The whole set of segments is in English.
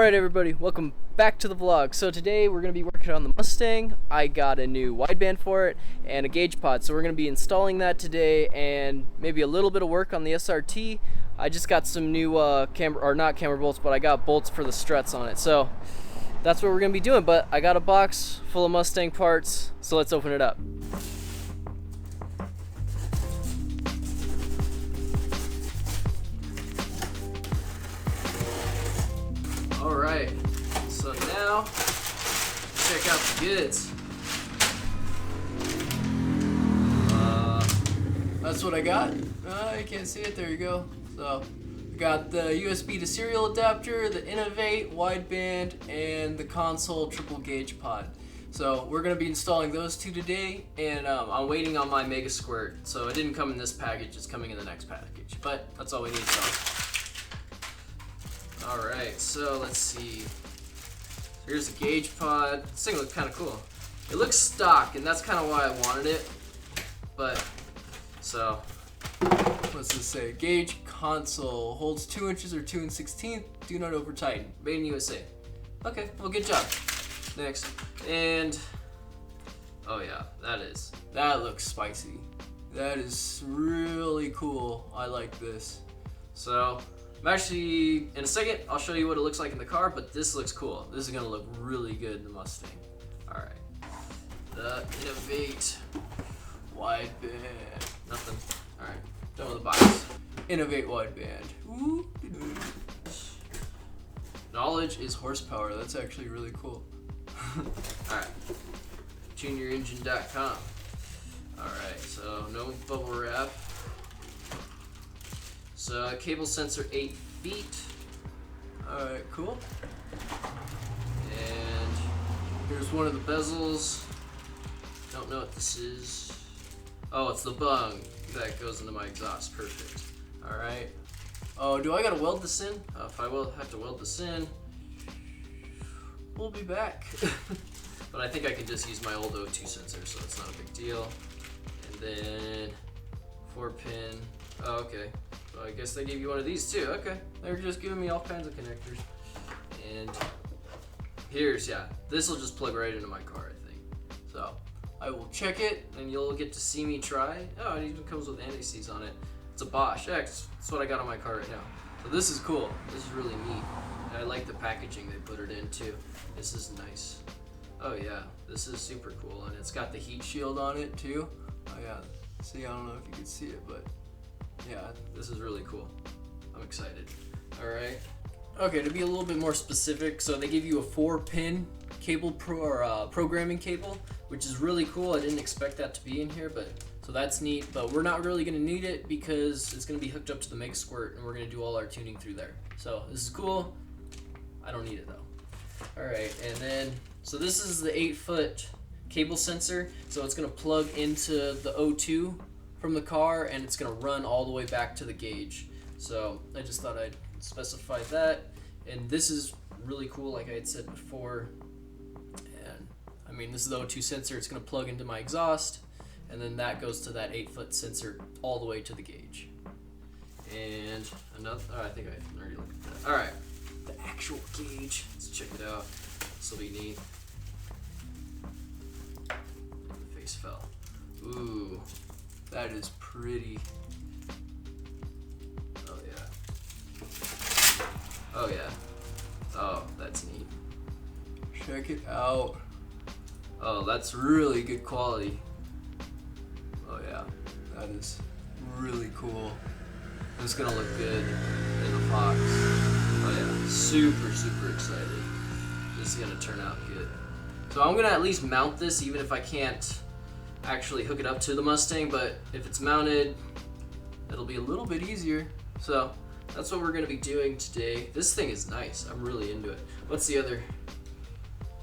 Alright everybody, welcome back to the vlog. So today we're going to be working on the Mustang. I got a new wideband for it and a gauge pod, so we're going to be installing that today and maybe a little bit of work on the SRT. I just got some new not camber bolts, but I got bolts for the struts on it. So that's what we're going to be doing, but I got a box full of Mustang parts, so let's open it up. Alright, so now check out the goods. That's what I got. You can't see it, there you go. So, I got the USB to serial adapter, the Innovate Wideband, and the console triple gauge pod. So we're going to be installing those two today, and I'm waiting on my Mega Squirt. So it didn't come in this package, it's coming in the next package. But that's all we need, so. Alright, so let's see. Here's the gauge pod. This thing looks kind of cool. It looks stock, and that's kind of why I wanted it. But, so, what's this say? Gauge console holds 2 inches or 2 1/16. Do not over tighten. Made in USA. Okay, well, good job. Next. And, oh yeah, that looks spicy. That is really cool. I like this. So, I'm actually, in a second, I'll show you what it looks like in the car, but this looks cool. This is gonna look really good in the Mustang. All right, the Innovate Wideband. Nothing. All right, done with the box. Innovate Wideband. Ooh. Knowledge is horsepower. That's actually really cool. All right, juniorengine.com. All right, so no bubble wrap. So cable sensor 8 feet. Alright, cool. And here's one of the bezels. Don't know what this is. Oh, it's the bung that goes into my exhaust. Perfect. Alright. Oh, do I gotta weld this in? If I will have to weld this in, we'll be back. But I think I can just use my old O2 sensor, so it's not a big deal. And then 4-pin. Oh, okay. So I guess they gave you one of these too. Okay. They're just giving me all kinds of connectors. And here's, yeah, this will just plug right into my car, I think. So I will check it and you'll get to see me try. Oh, it even comes with anti-seize on it. It's a Bosch. Yeah, that's what I got on my car right now. So this is cool. This is really neat. And I like the packaging they put it in too. This is nice. Oh yeah, this is super cool. And it's got the heat shield on it too. Oh yeah. See, I don't know if you can see it, but yeah, this is really cool. I'm excited. Alright. Okay, to be a little bit more specific, so they give you a 4-pin cable programming cable, which is really cool. I didn't expect that to be in here, but so that's neat. But we're not really going to need it because it's going to be hooked up to the Mega Squirt, and we're going to do all our tuning through there. So this is cool. I don't need it though. Alright, and then, so this is the 8-foot cable sensor, so it's going to plug into the O2 from the car, and it's going to run all the way back to the gauge. So I just thought I'd specify that. And this is really cool, like I had said before. And I mean, this is the O2 sensor. It's going to plug into my exhaust, and then that goes to that 8-foot sensor all the way to the gauge. And another, oh, I think I already looked at that. All right, the actual gauge. Let's check it out. This will be neat. And the face fell. Ooh. That is pretty. Oh yeah. Oh yeah. Oh, that's neat. Check it out. Oh, that's really good quality. Oh yeah. That is really cool. It's gonna look good in the Fox. Oh yeah. Super, super excited. This is gonna turn out good. So I'm gonna at least mount this even if I can't actually hook it up to the Mustang, but if it's mounted, it'll be a little bit easier. So that's what we're going to be doing today. This thing is nice. I'm really into it. What's the other?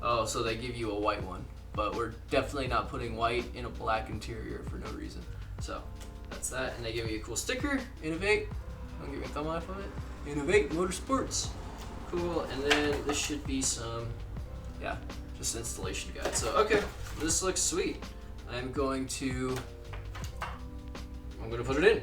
Oh, so they give you a white one, but we're definitely not putting white in a black interior for no reason. So that's that, and they give me a cool sticker. Innovate. I'll give you a thumb up on it. Innovate Motorsports. Cool. And then this should be some, yeah, just installation guide. So okay, this looks sweet. I'm going to put it in.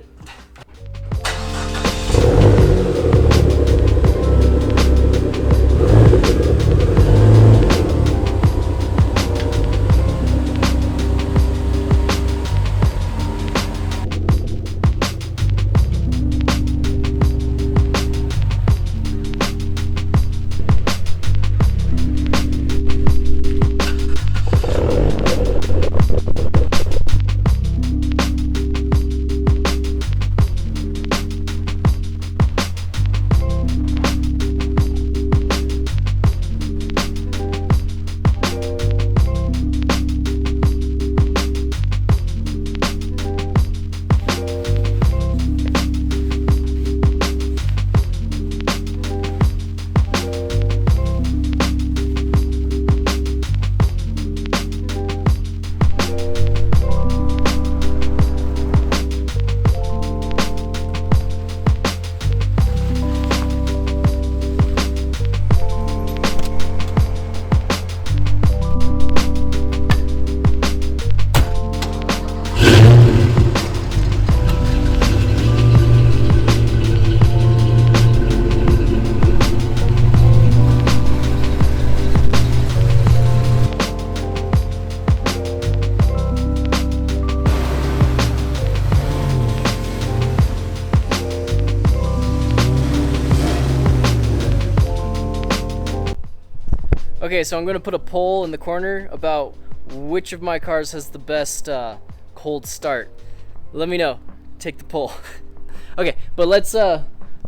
Okay, so I'm gonna put a poll in the corner about which of my cars has the best cold start. Let me know. Take the poll. Okay, but let's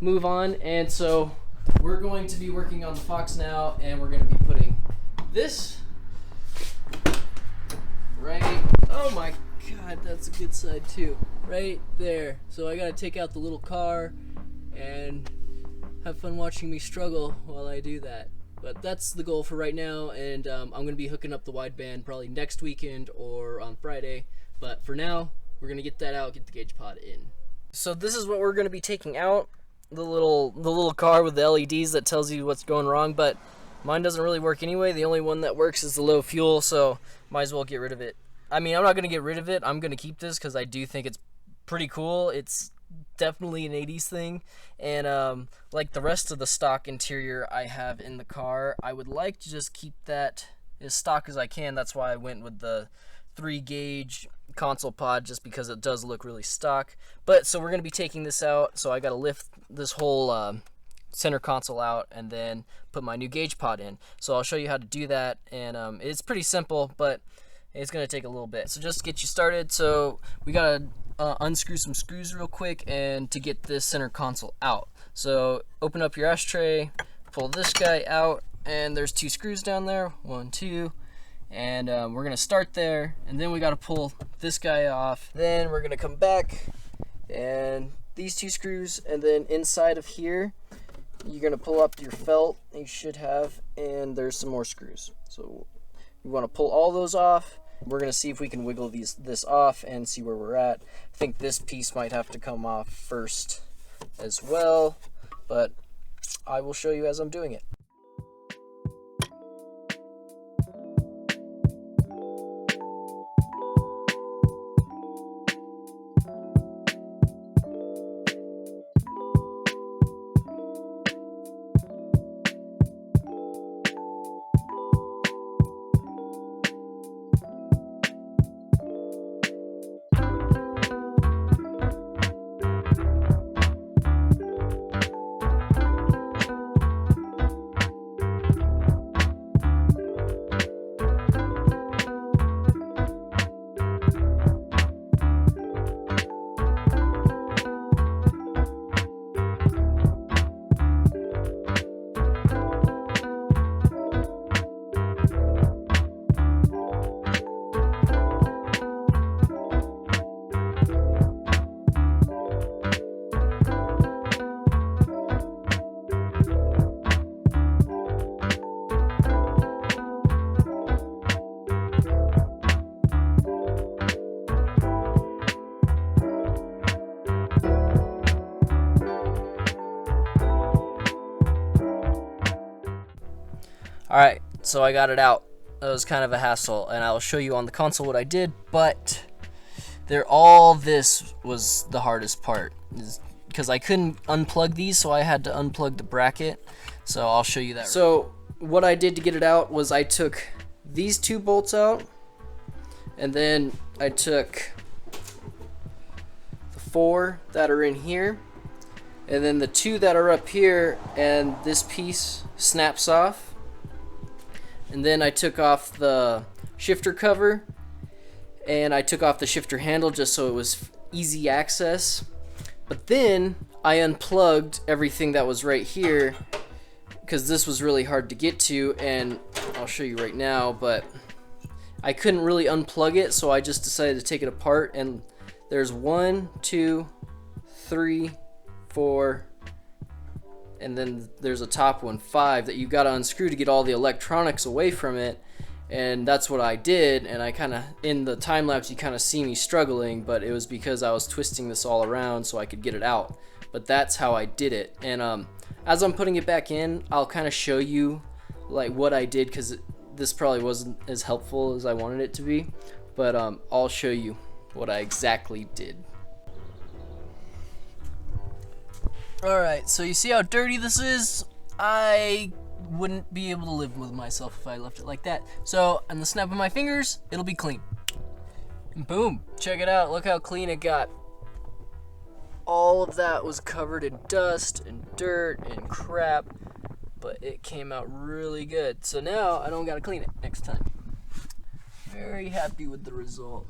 move on. And so we're going to be working on the Fox now, and we're gonna be putting this right. Oh my God, that's a good side too. Right there. So I gotta take out the little car and have fun watching me struggle while I do that. But that's the goal for right now, and I'm going to be hooking up the wideband probably next weekend or on Friday. But for now, we're going to get that out, get the gauge pod in. So this is what we're going to be taking out, the little car with the LEDs that tells you what's going wrong, but mine doesn't really work anyway. The only one that works is the low fuel, so might as well get rid of it. I mean, I'm not going to get rid of it. I'm going to keep this because I do think it's pretty cool. It's definitely an 80s thing, and like the rest of the stock interior I have in the car, I would like to just keep that as stock as I can. That's why I went with the 3-gauge console pod, just because it does look really stock. But so we're going to be taking this out, so I got to lift this whole center console out and then put my new gauge pod in. So I'll show you how to do that, and it's pretty simple, but it's going to take a little bit. So just to get you started, so we got to unscrew some screws real quick and to get this center console out. So open up your ashtray, pull this guy out, and there's 2 screws down there, 1, 2, and we're gonna start there, and then we gotta pull this guy off. Then we're gonna come back and these 2 screws, and then inside of here you're gonna pull up your felt you should have, and there's some more screws. So you want to pull all those off. We're going to see if we can wiggle this off and see where we're at. I think this piece might have to come off first as well, but I will show you as I'm doing it. Alright, so I got it out. It was kind of a hassle, and I'll show you on the console what I did, but all this was the hardest part, because I couldn't unplug these, so I had to unplug the bracket. So I'll show you that. So what I did to get it out was I took these 2 bolts out, and then I took the 4 that are in here, and then the 2 that are up here, and this piece snaps off. And then I took off the shifter cover, and I took off the shifter handle just so it was easy access. But then I unplugged everything that was right here, because this was really hard to get to, and I'll show you right now, but I couldn't really unplug it, so I just decided to take it apart, and there's 1, 2, 3, 4, and then there's a top one, 5, that you gotta unscrew to get all the electronics away from it. And that's what I did, and I kind of, in the time lapse you kind of see me struggling, but it was because I was twisting this all around so I could get it out. But that's how I did it. And as I'm putting it back in, I'll kind of show you like what I did, because this probably wasn't as helpful as I wanted it to be, but I'll show you what I exactly did. Alright, so you see how dirty this is? I wouldn't be able to live with myself if I left it like that. So, on the snap of my fingers, it'll be clean. And boom, check it out, look how clean it got. All of that was covered in dust and dirt and crap. but it came out really good. So now I don't gotta clean it next time. Very happy with the result.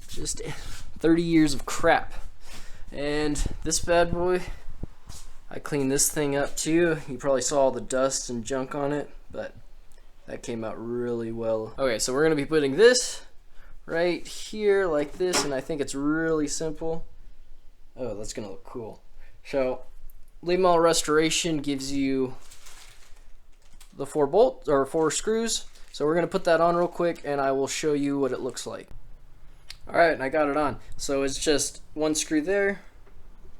Just 30 years of crap. And this bad boy, I cleaned this thing up too. You probably saw all the dust and junk on it, but that came out really well. Okay, so we're gonna be putting this right here like this, and I think it's really simple. Oh, that's gonna look cool. So, late model restoration gives you the 4 bolts or 4 screws. So we're gonna put that on real quick, and I will show you what it looks like. All right, and I got it on. So it's just 1 screw there,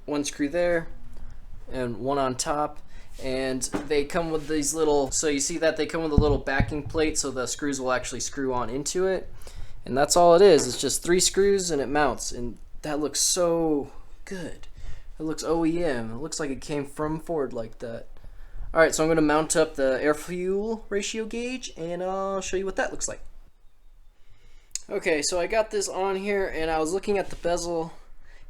1 screw there, and 1 on top. And they come with these little, so you see that they come with a little backing plate, so the screws will actually screw on into it. And that's all it is. It's just 3 screws and it mounts, and that looks so good. It looks OEM. It looks like it came from Ford like that. All right, so I'm gonna mount up the air-fuel ratio gauge, and I'll show you what that looks like. Okay, so I got this on here, and I was looking at the bezel,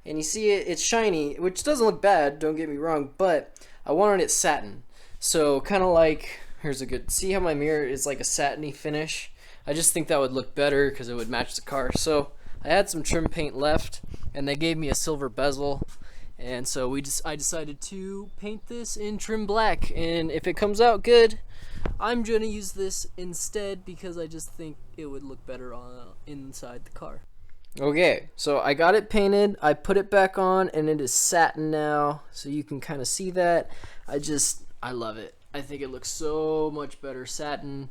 and you see it's shiny, which doesn't look bad, don't get me wrong, but I wanted it satin. So kind of like, here's a good, see how my mirror is like a satiny finish? I just think that would look better because it would match the car. So I had some trim paint left, and they gave me a silver bezel, and so I decided to paint this in trim black, and if it comes out good, I'm gonna use this instead because I just think it would look better on inside the car. Okay, so I got it painted, I put it back on, and it is satin now, so you can kind of see that. I love it. I think it looks so much better satin.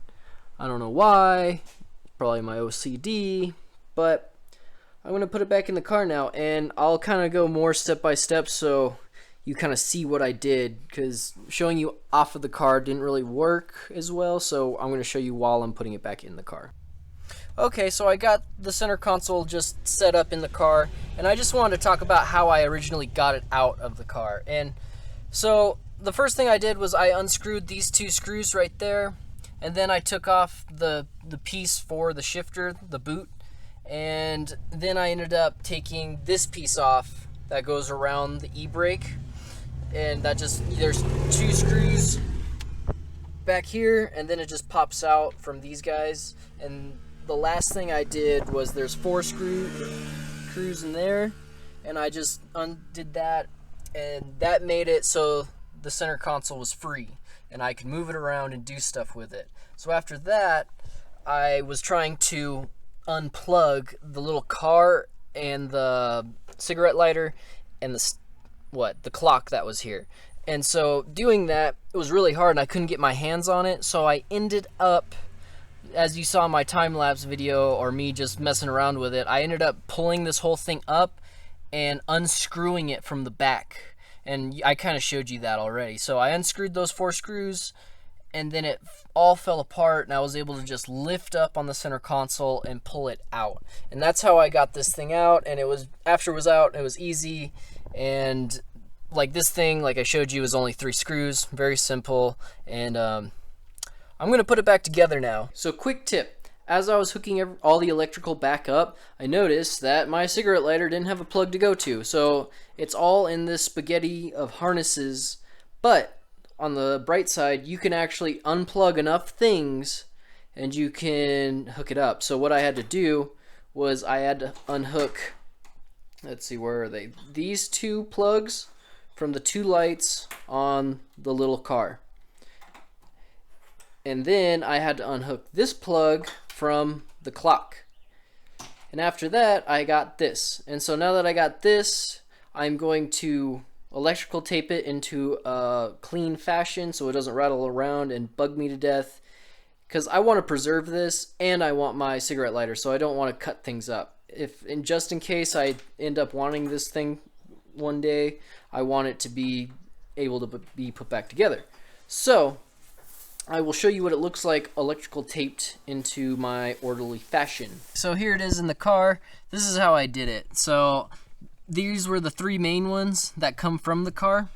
I don't know why, probably my OCD, but I'm gonna put it back in the car now, and I'll kind of go more step by step so you kind of see what I did, because showing you off of the car didn't really work as well, so I'm going to show you while I'm putting it back in the car. Okay, so I got the center console just set up in the car, and I just wanted to talk about how I originally got it out of the car. And so the first thing I did was I unscrewed these 2 screws right there, and then I took off the piece for the shifter, the boot, and then I ended up taking this piece off that goes around the e-brake. And that just, there's 2 screws back here, and then it just pops out from these guys. And the last thing I did was there's 4 screws in there, and I just undid that, and that made it so the center console was free and I could move it around and do stuff with it. So after that, I was trying to unplug the little car and the cigarette lighter and the clock that was here. And so doing that, it was really hard and I couldn't get my hands on it, so I ended up, as you saw in my time-lapse video or me just messing around with it, I ended up pulling this whole thing up and unscrewing it from the back. And I kind of showed you that already. So I unscrewed those 4 screws, and then it all fell apart, and I was able to just lift up on the center console and pull it out. And that's how I got this thing out, and it was, after it was out, it was easy. And like this thing, like I showed you, is only 3 screws, very simple. And I'm gonna put it back together now. So quick tip, as I was hooking all the electrical back up, I noticed that my cigarette lighter didn't have a plug to go to. So it's all in this spaghetti of harnesses, but on the bright side, you can actually unplug enough things and you can hook it up. So what I had to do was I had to unhook, let's see, where are they? These 2 plugs from the 2 lights on the little car. And then I had to unhook this plug from the clock. And after that, I got this. And so now that I got this, I'm going to electrical tape it into a clean fashion so it doesn't rattle around and bug me to death. Because I want to preserve this, and I want my cigarette lighter, so I don't want to cut things up. Just in case I end up wanting this thing one day, I want it to be able to be put back together. So I will show you what it looks like electrical taped into my orderly fashion. So here it is in the car. This is how I did it. So these were the 3 main ones that come from the car.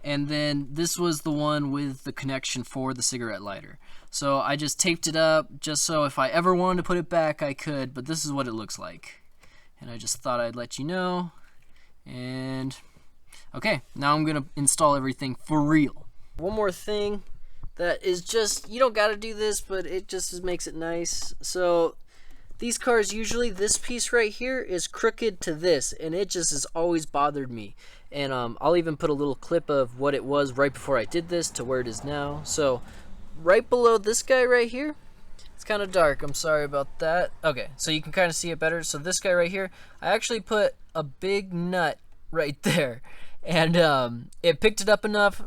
And then this was the one with the connection for the cigarette lighter. So I just taped it up just so if I ever wanted to put it back, I could. But this is what it looks like. And I just thought I'd let you know. And okay, now I'm going to install everything for real. One more thing that is just, you don't gotta do this, but it just makes it nice. So these cars, usually this piece right here is crooked to this, and it just has always bothered me. And I'll even put a little clip of what it was right before I did this to where it is now. So right below this guy right here, it's kind of dark, I'm sorry about that. Okay, so you can kind of see it better. So this guy right here, I actually put a big nut right there, and it picked it up enough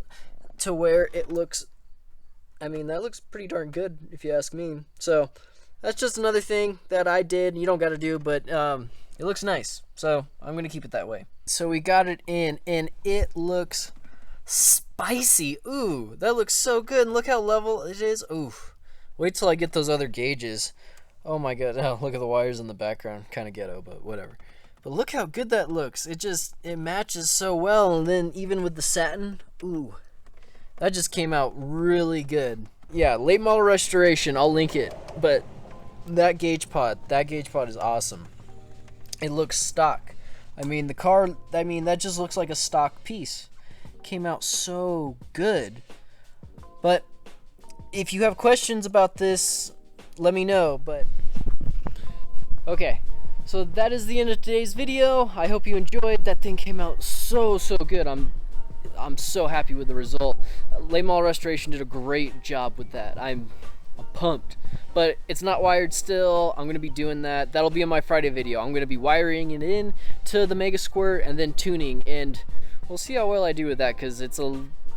to where it looks, I mean, that looks pretty darn good if you ask me. So that's just another thing that I did. You don't got to do, but it looks nice. So I'm going to keep it that way. So we got it in, and it looks spicy. Ooh, that looks so good. And look how level it is. Ooh, wait till I get those other gauges. Oh my god. Oh, look at the wires in the background. Kind of ghetto, but whatever. But look how good that looks. It matches so well. And then even with the satin, ooh, that just came out really good. Yeah, late model restoration. I'll link it. But that gauge pod is awesome. It looks stock. I mean, the car, that just looks like a stock piece. Came out so good. But if you have questions about this, let me know. But okay, so that is the end of today's video. I hope you enjoyed. That thing came out so good. I'm so happy with the result. Late model restoration did a great job with that. I'm pumped. But it's not wired still. I'm going to be doing that. That'll be in my Friday video. I'm going to be wiring it in to the Mega Squirt and then tuning. And we'll see how well I do with that, because it's a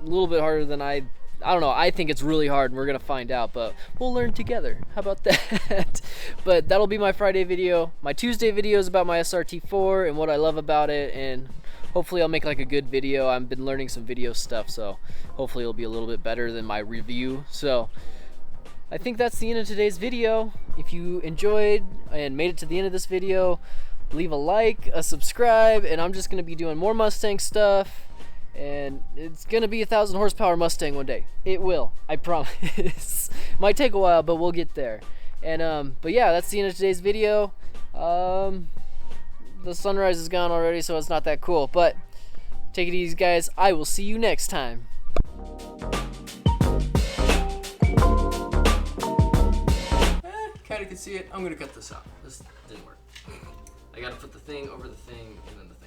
little bit harder than I don't know. I think it's really hard, and we're going to find out. But we'll learn together. How about that? But that'll be my Friday video. My Tuesday video is about my SRT4 and what I love about it. And hopefully I'll make like a good video. I've been learning some video stuff, so hopefully it'll be a little bit better than my review. So I think that's the end of today's video. If you enjoyed and made it to the end of this video, leave a like, a subscribe, and I'm just going to be doing more Mustang stuff, and it's going to be a 1,000 horsepower Mustang one day. It will, I promise. Might take a while, but we'll get there. And but yeah, that's the end of today's video. The sunrise is gone already, so it's not that cool, but take it easy, guys. I will see you next time. Kind of can see it. I'm gonna cut this out. This didn't work. I gotta put the thing over the thing, and then the thing